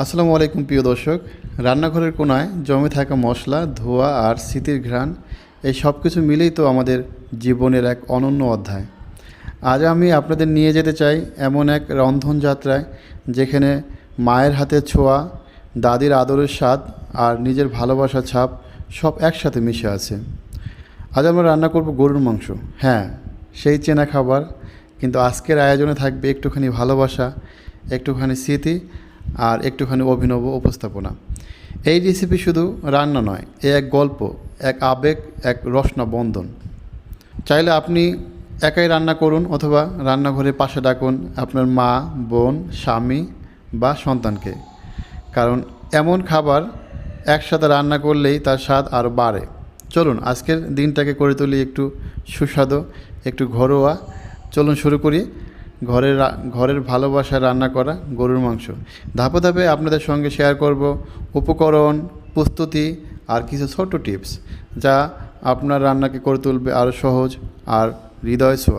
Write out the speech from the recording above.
আসসালামু আলাইকুম প্রিয় দর্শক। রান্নাঘরের কোনায় জমে থাকা মশলা, ধোঁয়া আর স্মৃতির ঘ্রাণ, এই সব কিছু মিলেই তো আমাদের জীবনের এক অনন্য অধ্যায়। আজ আমি আপনাদের নিয়ে যেতে চাই এমন এক রন্ধনযাত্রায়, যেখানে মায়ের হাতের ছোঁয়া, দাদির আদরের স্বাদ আর নিজের ভালোবাসার ছাপ সব একসাথে মিশে আছে। আজ আমরা রান্না করব গরুর মাংস। হ্যাঁ, সেই চেনা খাবার, কিন্তু আজকের আয়োজনে থাকবে একটুখানি ভালোবাসা, একটুখানি স্মৃতি আর একটুখানি অভিনব উপস্থাপনা। এই রেসিপি শুধু রান্না নয়, এ এক গল্প, এক আবেগ, এক রসনা বন্ধন। চাইলে আপনি একাই রান্না করুন অথবা রান্নাঘরে পাশে ডাকুন আপনার মা, বোন, স্বামী বা সন্তানকে। কারণ এমন খাবার একসাথে রান্না করলেই তার স্বাদ আরও বাড়ে। চলুন আজকের দিনটাকে করে তুলি একটু সুস্বাদু, একটু ঘরোয়া। চলুন শুরু করি ঘরের ভালোবাসায় রান্না করা গরুর মাংস। ধাপে ধাপে আপনাদের সঙ্গে শেয়ার করব উপকরণ, প্রস্তুতি আর কিছু ছোট্ট টিপস, যা আপনার রান্নাকে করে তুলবে আরও সহজ আর হৃদয় ছোঁয়া।